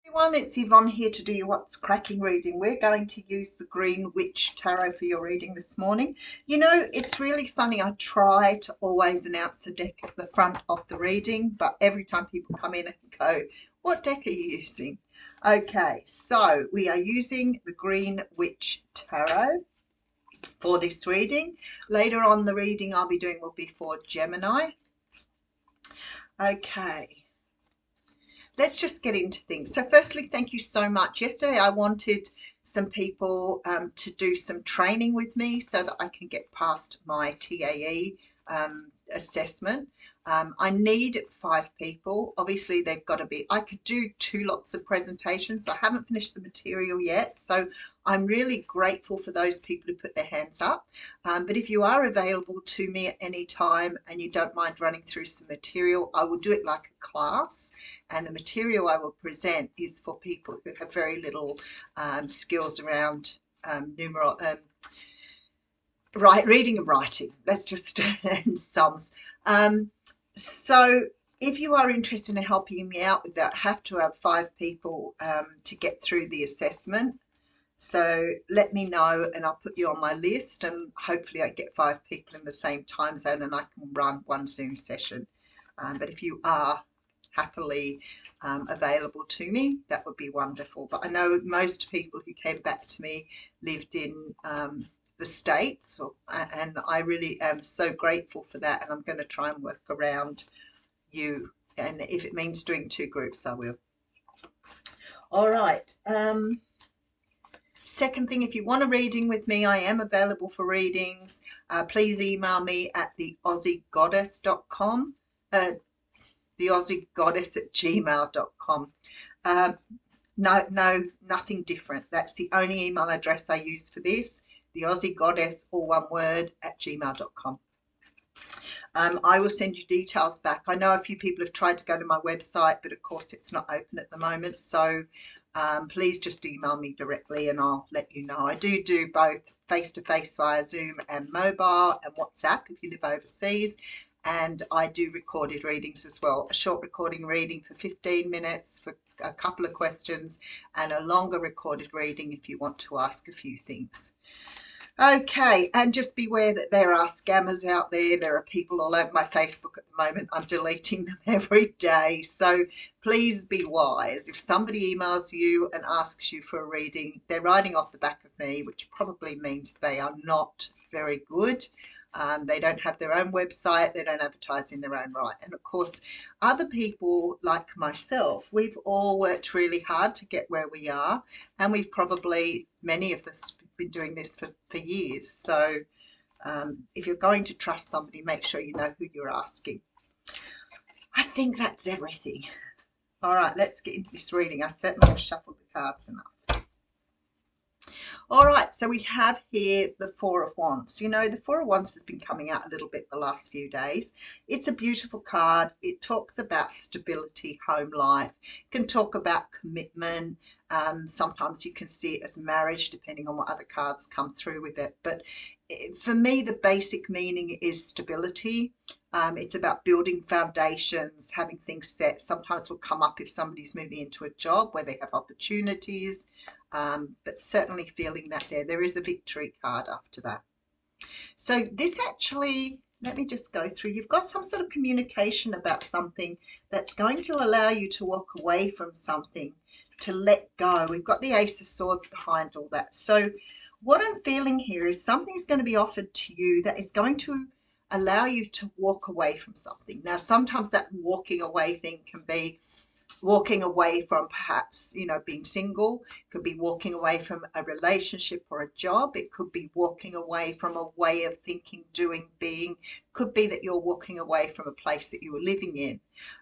Everyone, it's Yvonne here to do your What's Cracking reading. We're going to use the Green Witch Tarot for your reading this morning. You know, it's really funny. I try to always announce the deck at the front of the reading, but every time people come in and go, what deck are you using? Okay, so we are using the Green Witch Tarot for this reading. Later on, the reading I'll be doing will be for Gemini. Okay. Let's just get into things. So firstly, thank you so much. Yesterday, I wanted some people to do some training with me so that I can get past my TAE assessment. I need 5 people. Obviously, they've got to be, I could do 2 lots of presentations. I haven't finished the material yet. So I'm really grateful for those people who put their hands up. But if you are available to me at any time and you don't mind running through some material, I will do it like a class. And the material I will present is for people who have very little skills around reading and writing. Let's just and sums. So if you are interested in helping me out with that, I have to have 5 people to get through the assessment. So let me know and I'll put you on my list, and hopefully I get 5 people in the same time zone and I can run one Zoom session. But if you are happily available to me, that would be wonderful. But I know most people who came back to me lived in the States, and I really am so grateful for that, and I'm going to try and work around you, and if it means doing 2 groups, I will. All right. Second thing, if you want a reading with me, I am available for readings. Please email me at theaussiegoddess.com, theaussiegoddess@gmail.com. No, nothing different. That's the only email address I use for this, theaussiegoddess, all one word, @gmail.com. I will send you details back. I know a few people have tried to go to my website, but of course it's not open at the moment. So please just email me directly and I'll let you know. I do both face-to-face via Zoom and mobile and WhatsApp if you live overseas. And I do recorded readings as well. A short recording reading for 15 minutes for a couple of questions, and a longer recorded reading if you want to ask a few things. Okay, and just beware that there are scammers out there. There are people all over my Facebook at the moment. I'm deleting them every day. So please be wise. If somebody emails you and asks you for a reading, they're writing off the back of me, which probably means they are not very good. They don't have their own website. They don't advertise in their own right. And of course, other people like myself, we've all worked really hard to get where we are. And we've probably, many of us, been doing this for years. So if you're going to trust somebody, make sure you know who you're asking. I think that's everything. All right, let's get into this reading. I certainly have shuffled the cards enough. All right, so we have here the Four of Wands. You know, the Four of Wands has been coming out a little bit the last few days. It's a beautiful card. It talks about stability, home life. It can talk about commitment. Sometimes you can see it as marriage, depending on what other cards come through with it. But for me, the basic meaning is stability. It's about building foundations, having things set. Sometimes will come up if somebody's moving into a job where they have opportunities, but certainly feeling that there is a victory card after that. So this actually, let me just go through. You've got some sort of communication about something that's going to allow you to walk away from something, to let go. We've got the Ace of Swords behind all that. So what I'm feeling here is something's going to be offered to you that is going to allow you to walk away from something. Now, sometimes that walking away thing can be walking away from perhaps, you know, being single. It could be walking away from a relationship or a job. It could be walking away from a way of thinking, doing, being. It could be that you're walking away from a place that you were living in.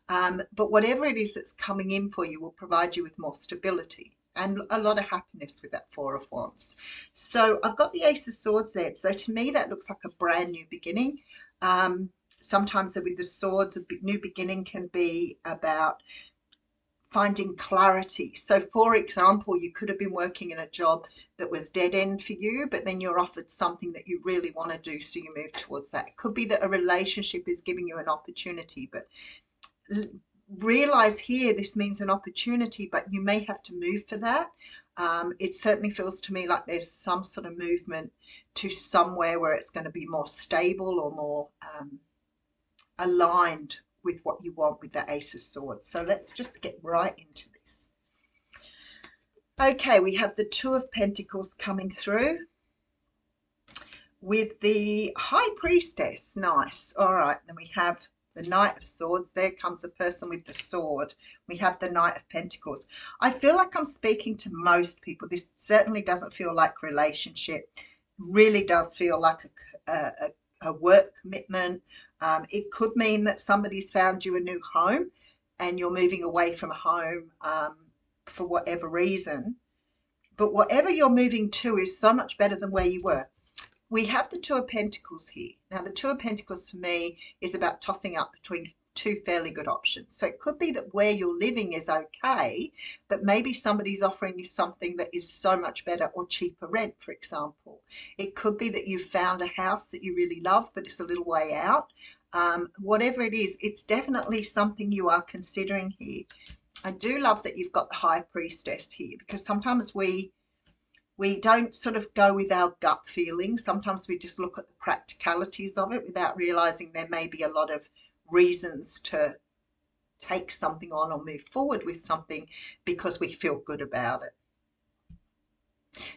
But whatever it is that's coming in for you will provide you with more stability and a lot of happiness with that Four of Wands. So I've got the Ace of Swords there. So to me, that looks like a brand new beginning. Sometimes with the swords, a new beginning can be about finding clarity. So for example, you could have been working in a job that was dead end for you, but then you're offered something that you really want to do, so you move towards that. It could be that a relationship is giving you an opportunity, but realize here this means an opportunity, but you may have to move for that. It certainly feels to me like there's some sort of movement to somewhere where it's going to be more stable or more aligned with what you want with the Ace of Swords. So let's just get right into this. Okay, we have the Two of Pentacles coming through with the High Priestess. Nice. All right, then we have the Knight of Swords. There comes a person with the sword. We have the Knight of Pentacles. I feel like I'm speaking to most people. This certainly doesn't feel like relationship. Really does feel like a work commitment. It could mean that somebody's found you a new home and you're moving away from home for whatever reason. But whatever you're moving to is so much better than where you were. We have the Two of Pentacles here. Now, the Two of Pentacles for me is about tossing up between two fairly good options. So it could be that where you're living is okay, but maybe somebody's offering you something that is so much better or cheaper rent, for example. It could be that you've found a house that you really love, but it's a little way out. Whatever it is, it's definitely something you are considering here. I do love that you've got the High Priestess here, because sometimes we don't sort of go with our gut feeling. Sometimes we just look at the practicalities of it without realizing there may be a lot of reasons to take something on or move forward with something because we feel good about it.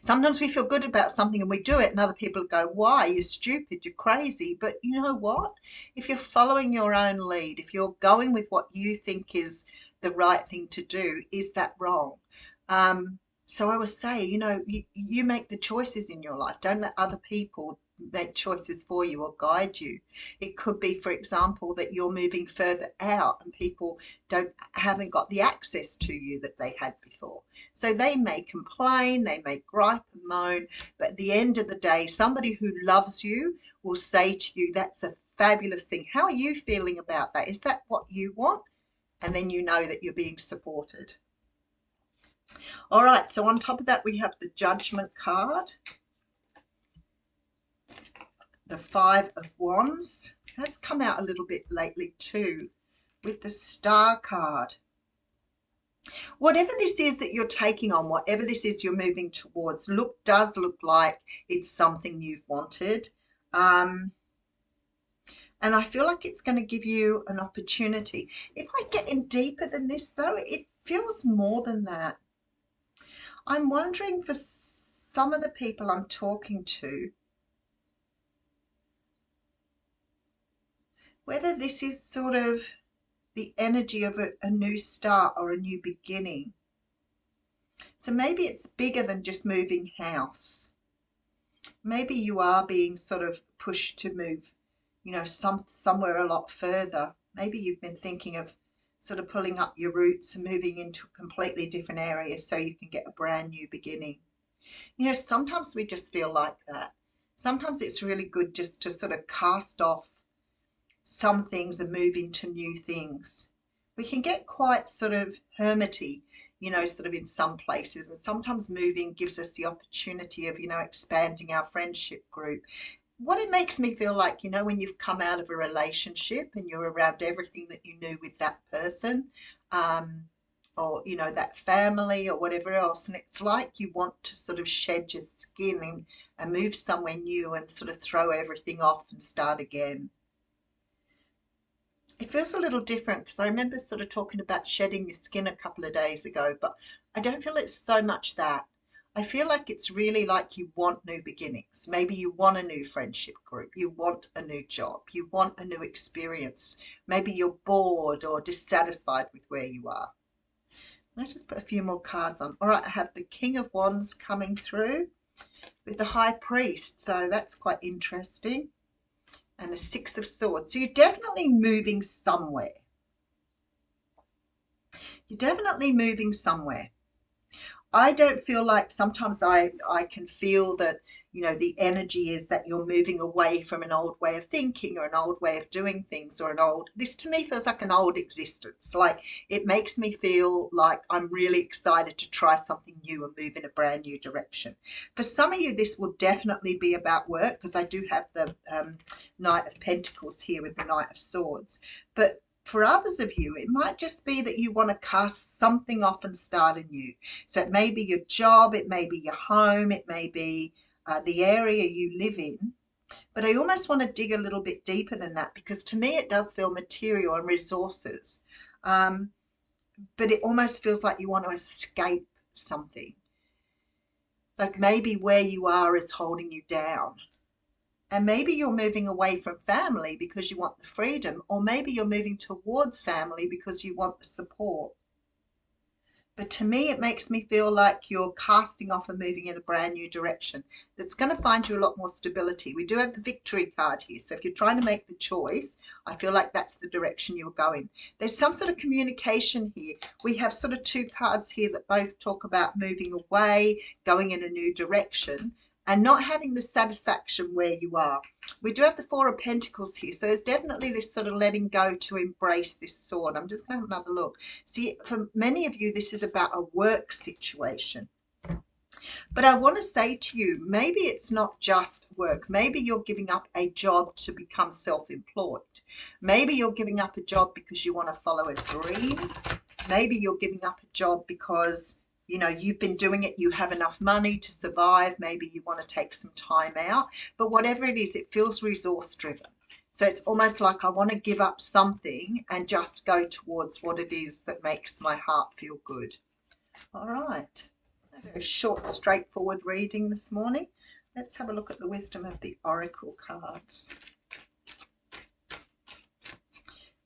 Sometimes we feel good about something and we do it and other people go, why? You're stupid, you're crazy. But you know what? If you're following your own lead, if you're going with what you think is the right thing to do, is that wrong? So I would say, you make the choices in your life. Don't let other people make choices for you or guide you. It could be, for example, that you're moving further out and people haven't got the access to you that they had before. So they may complain, they may gripe and moan, but at the end of the day, somebody who loves you will say to you, that's a fabulous thing. How are you feeling about that? Is that what you want? And then you know that you're being supported. All right, so on top of that, we have the Judgment card, the Five of Wands. That's come out a little bit lately too, with the Star card. Whatever this is that you're taking on, whatever this is you're moving towards, does look like it's something you've wanted. And I feel like it's going to give you an opportunity. If I get in deeper than this, though, it feels more than that. I'm wondering for some of the people I'm talking to, whether this is sort of the energy of a new start or a new beginning. So maybe it's bigger than just moving house. Maybe you are being sort of pushed to move, somewhere a lot further. Maybe you've been thinking of sort of pulling up your roots and moving into a completely different area so you can get a brand new beginning. Sometimes we just feel like that. Sometimes it's really good just to sort of cast off some things and move into new things. We can get quite sort of hermity, sort of in some places, and sometimes moving gives us the opportunity of, expanding our friendship group. What it makes me feel like, when you've come out of a relationship and you're around everything that you knew with that person, or, that family or whatever else, and it's like you want to sort of shed your skin and move somewhere new and sort of throw everything off and start again. It feels a little different because I remember sort of talking about shedding your skin a couple of days ago, but I don't feel it's so much that. I feel like it's really like you want new beginnings. Maybe you want a new friendship group. You want a new job. You want a new experience. Maybe you're bored or dissatisfied with where you are. Let's just put a few more cards on. All right, I have the King of Wands coming through with the High Priest. So that's quite interesting. And the Six of Swords. So you're definitely moving somewhere. You're definitely moving somewhere. I don't feel like, sometimes I can feel that, the energy is that you're moving away from an old way of thinking or an old way of doing things, or this to me feels like an old existence. Like, it makes me feel like I'm really excited to try something new and move in a brand new direction. For some of you, this will definitely be about work, because I do have the Knight of Pentacles here with the Knight of Swords. But For others of you, it might just be that you want to cast something off and start anew. So it may be your job, it may be your home, it may be the area you live in. But I almost want to dig a little bit deeper than that, because to me it does feel material and resources. Um, but it almost feels like you want to escape something. Like maybe where you are is holding you down. And maybe you're moving away from family because you want the freedom, or maybe you're moving towards family because you want the support. But to me, it makes me feel like you're casting off and moving in a brand new direction that's going to find you a lot more stability. We do have the victory card here. So if you're trying to make the choice, I feel like that's the direction you're going. There's some sort of communication here. We have sort of two cards here that both talk about moving away, going in a new direction, and not having the satisfaction where you are. We do have the Four of Pentacles here. So there's definitely this sort of letting go to embrace this sword. I'm just going to have another look. See, for many of you, this is about a work situation. But I want to say to you, maybe it's not just work. Maybe you're giving up a job to become self-employed. Maybe you're giving up a job because you want to follow a dream. Maybe you're giving up a job because you've been doing it, you have enough money to survive, maybe you want to take some time out, but whatever it is, it feels resource driven. So it's almost like I want to give up something and just go towards what it is that makes my heart feel good. All right, a very short, straightforward reading this morning. Let's have a look at the wisdom of the oracle cards.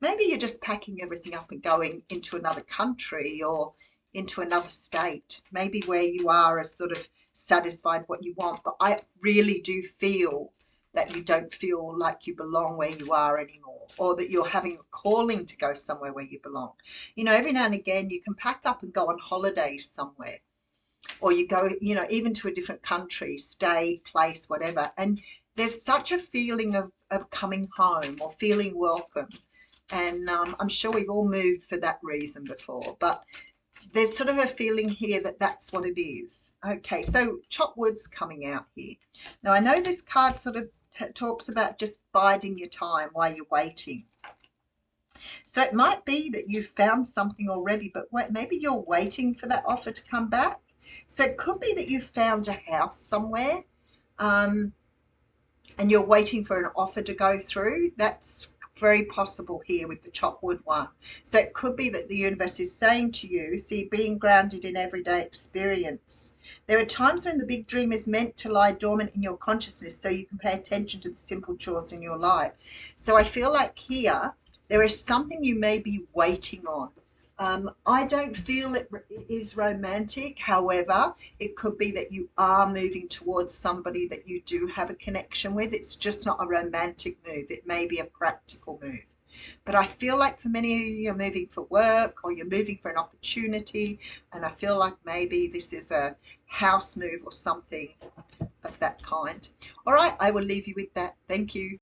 Maybe you're just packing everything up and going into another country or into another state. Maybe where you are is sort of satisfied what you want, but I really do feel that you don't feel like you belong where you are anymore, or that you're having a calling to go somewhere where you belong. Every now and again you can pack up and go on holidays somewhere, or you go, even to a different country, stay, place, whatever. And there's such a feeling of coming home or feeling welcome. And I'm sure we've all moved for that reason before, but there's sort of a feeling here that that's what it is. Okay, so chop wood's coming out here. Now, I know this card sort of talks about just biding your time while you're waiting. So it might be that you've found something already, but maybe you're waiting for that offer to come back. So it could be that you've found a house somewhere and you're waiting for an offer to go through. That's very possible here with the chop wood one. So it could be that the universe is saying to you, see, being grounded in everyday experience. There are times when the big dream is meant to lie dormant in your consciousness so you can pay attention to the simple chores in your life. So I feel like here there is something you may be waiting on. I don't feel it is romantic. However, it could be that you are moving towards somebody that you do have a connection with. It's just not a romantic move. It may be a practical move. But I feel like for many of you, you're moving for work or you're moving for an opportunity. And I feel like maybe this is a house move or something of that kind. All right, I will leave you with that. Thank you.